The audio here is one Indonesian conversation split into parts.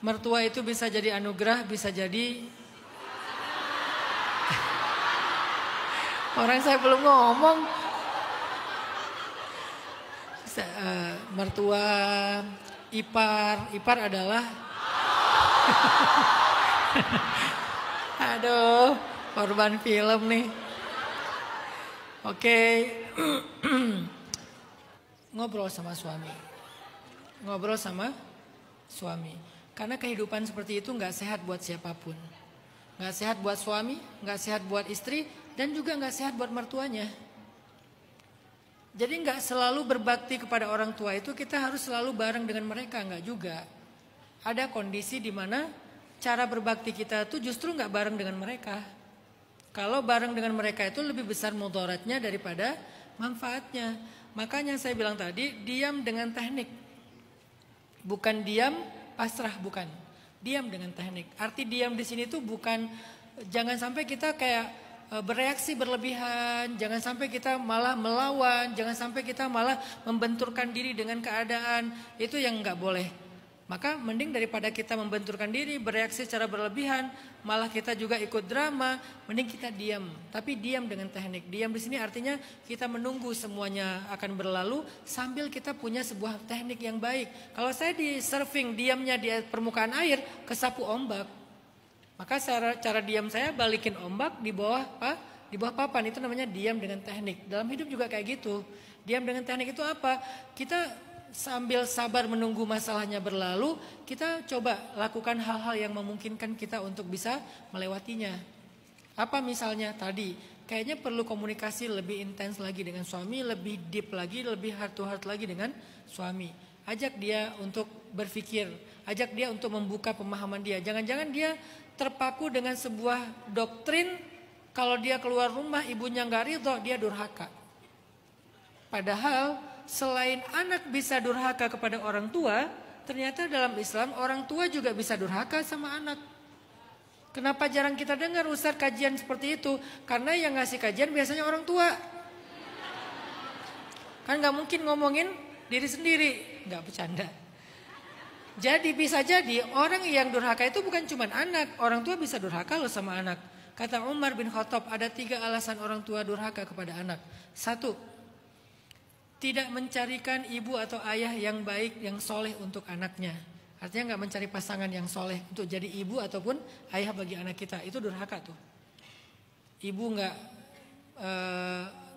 mertua itu bisa jadi anugerah, bisa jadi orang saya belum ngomong. Mertua, ipar adalah aduh, korban film nih. Oke. Ngobrol sama suami. Karena kehidupan seperti itu gak sehat buat siapapun. Gak sehat buat suami, gak sehat buat istri, dan juga gak sehat buat mertuanya. Jadi gak selalu berbakti kepada orang tua itu kita harus selalu bareng dengan mereka, gak juga. Ada kondisi di mana cara berbakti kita itu justru gak bareng dengan mereka. Kalau bareng dengan mereka itu lebih besar mudaratnya daripada manfaatnya. Makanya saya bilang tadi, diam dengan teknik. Bukan diam pasrah, bukan. Diam dengan teknik. Arti diam di sini tuh bukan, jangan sampai kita kayak bereaksi berlebihan, jangan sampai kita malah melawan, jangan sampai kita malah membenturkan diri dengan keadaan. Itu yang nggak boleh. Maka mending daripada kita membenturkan diri, bereaksi secara berlebihan, malah kita juga ikut drama, mending kita diam. Tapi diam dengan teknik. Diam di sini artinya kita menunggu semuanya akan berlalu sambil kita punya sebuah teknik yang baik. Kalau saya di surfing, diamnya di permukaan air, kesapu ombak. Maka cara diam saya balikin ombak di bawah papan, itu namanya diam dengan teknik. Dalam hidup juga kayak gitu. Diam dengan teknik itu apa? Kita sambil sabar menunggu masalahnya berlalu, kita coba lakukan hal-hal yang memungkinkan kita untuk bisa melewatinya. Apa misalnya tadi, kayaknya perlu komunikasi lebih intens lagi dengan suami, lebih deep lagi, lebih heart to heart lagi dengan suami. Ajak dia untuk berpikir, ajak dia untuk membuka pemahaman dia. Jangan-jangan dia terpaku dengan sebuah doktrin, kalau dia keluar rumah ibunya nggak ridho, dia durhaka. Padahal selain anak bisa durhaka kepada orang tua, ternyata dalam Islam orang tua juga bisa durhaka sama anak. Kenapa jarang kita dengar Ustaz kajian seperti itu? Karena yang ngasih kajian biasanya orang tua. Kan gak mungkin ngomongin diri sendiri, gak bercanda. Jadi bisa jadi orang yang durhaka itu bukan cuma anak, orang tua bisa durhaka loh sama anak. Kata Umar bin Khattab, ada 3 alasan orang tua durhaka kepada anak. 1, tidak mencarikan ibu atau ayah yang baik, yang soleh untuk anaknya. Artinya gak mencari pasangan yang soleh untuk jadi ibu ataupun ayah bagi anak kita. Itu durhaka tuh. Ibu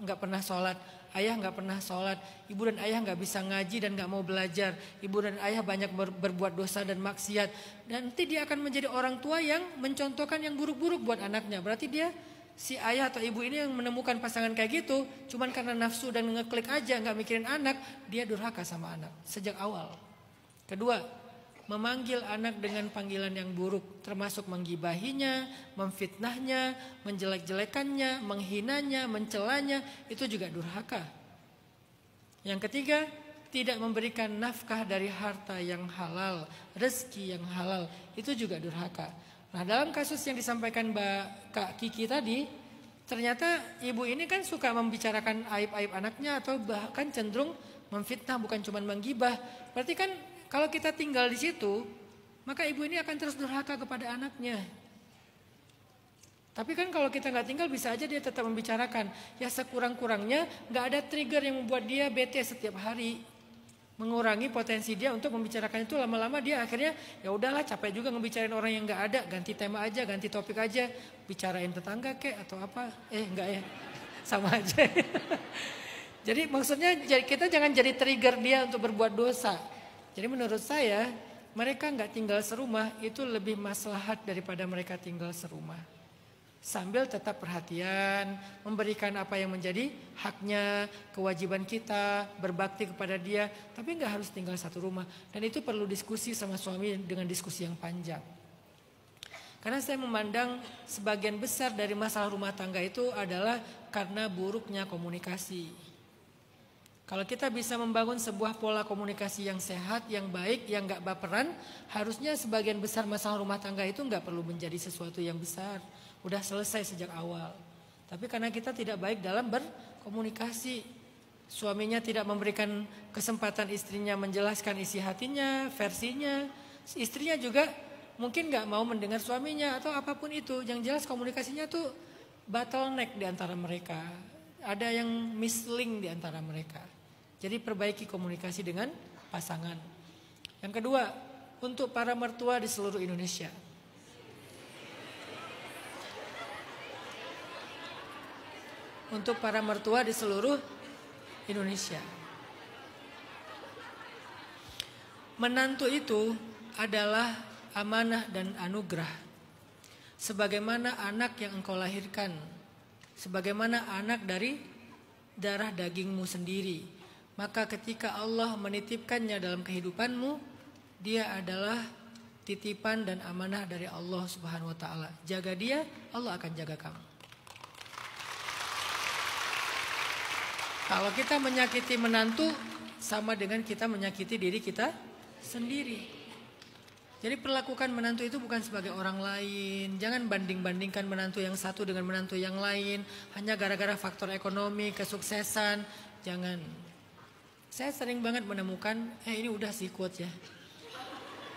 gak pernah sholat, ayah gak pernah sholat, ibu dan ayah gak bisa ngaji dan gak mau belajar. Ibu dan ayah banyak berbuat dosa dan maksiat. Dan nanti dia akan menjadi orang tua yang mencontohkan yang buruk-buruk buat anaknya. Berarti dia, si ayah atau ibu ini yang menemukan pasangan kayak gitu, cuman karena nafsu dan ngeklik aja, gak mikirin anak, dia durhaka sama anak sejak awal. Kedua, memanggil anak dengan panggilan yang buruk, termasuk menggibahinya, memfitnahnya, menjelek-jelekannya, menghinanya, mencelanya, itu juga durhaka. Yang ketiga, tidak memberikan nafkah dari harta yang halal, rezeki yang halal, itu juga durhaka. Nah, dalam kasus yang disampaikan Kak Kiki tadi, ternyata ibu ini kan suka membicarakan aib-aib anaknya atau bahkan cenderung memfitnah, bukan cuma menggibah. Berarti kan kalau kita tinggal di situ, maka ibu ini akan terus durhaka kepada anaknya. Tapi kan kalau kita nggak tinggal, bisa aja dia tetap membicarakan. Ya sekurang-kurangnya nggak ada trigger yang membuat dia bete setiap hari. Mengurangi potensi dia untuk membicarakan itu, lama-lama dia akhirnya ya udahlah, capek juga ngebicarain orang yang nggak ada, ganti tema aja, ganti topik aja, bicarain tetangga kek atau apa? Enggak ya, sama aja. Jadi maksudnya kita jangan jadi trigger dia untuk berbuat dosa. Jadi menurut saya mereka nggak tinggal serumah itu lebih maslahat daripada mereka tinggal serumah. Sambil tetap perhatian, memberikan apa yang menjadi haknya, kewajiban kita, berbakti kepada dia. Tapi nggak harus tinggal satu rumah. Dan itu perlu diskusi sama suami dengan diskusi yang panjang. Karena saya memandang sebagian besar dari masalah rumah tangga itu adalah karena buruknya komunikasi. Kalau kita bisa membangun sebuah pola komunikasi yang sehat, yang baik, yang gak baperan, harusnya sebagian besar masalah rumah tangga itu gak perlu menjadi sesuatu yang besar. Udah selesai sejak awal. Tapi karena kita tidak baik dalam berkomunikasi, suaminya tidak memberikan kesempatan istrinya menjelaskan isi hatinya, versinya, Istrinya juga mungkin nggak mau mendengar suaminya atau apapun itu. Yang jelas komunikasinya tuh bottleneck di antara mereka. Ada yang mislink di antara mereka. Jadi perbaiki komunikasi dengan pasangan. Yang kedua, untuk para mertua di seluruh Indonesia. Untuk para mertua di seluruh Indonesia. Menantu itu adalah amanah dan anugerah. Sebagaimana anak yang engkau lahirkan, sebagaimana anak dari darah dagingmu sendiri. Maka ketika Allah menitipkannya dalam kehidupanmu, dia adalah titipan dan amanah dari Allah Subhanahu wa taala. Jaga dia, Allah akan jaga kamu. Kalau kita menyakiti menantu, sama dengan kita menyakiti diri kita sendiri. Jadi perlakukan menantu itu bukan sebagai orang lain. Jangan banding-bandingkan menantu yang satu dengan menantu yang lain. Hanya gara-gara faktor ekonomi, kesuksesan. Jangan. Saya sering banget menemukan, ini udah sih quote ya.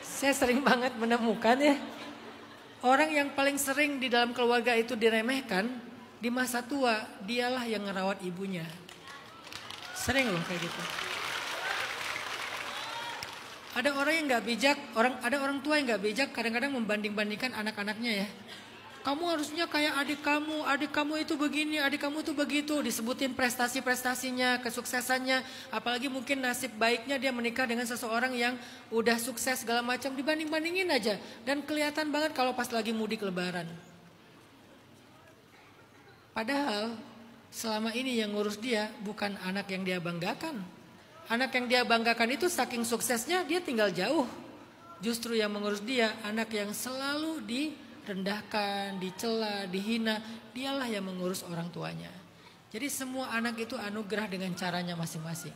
Saya sering banget menemukan ya. Orang yang paling sering di dalam keluarga itu diremehkan, di masa tua dialah yang ngerawat ibunya. Sering loh kayak gitu. Ada orang yang nggak bijak, ada orang tua yang nggak bijak, kadang-kadang membanding-bandingkan anak-anaknya ya. Kamu harusnya kayak adik kamu itu begini, adik kamu itu begitu, disebutin prestasi-prestasinya, kesuksesannya, apalagi mungkin nasib baiknya dia menikah dengan seseorang yang udah sukses segala macam, dibanding-bandingin aja, dan kelihatan banget kalau pas lagi mudik Lebaran. Padahal selama ini yang ngurus dia bukan anak yang dia banggakan. Anak yang dia banggakan itu saking suksesnya dia tinggal jauh. Justru yang mengurus dia anak yang selalu direndahkan, dicela, dihina. Dialah yang mengurus orang tuanya. Jadi semua anak itu anugerah dengan caranya masing-masing.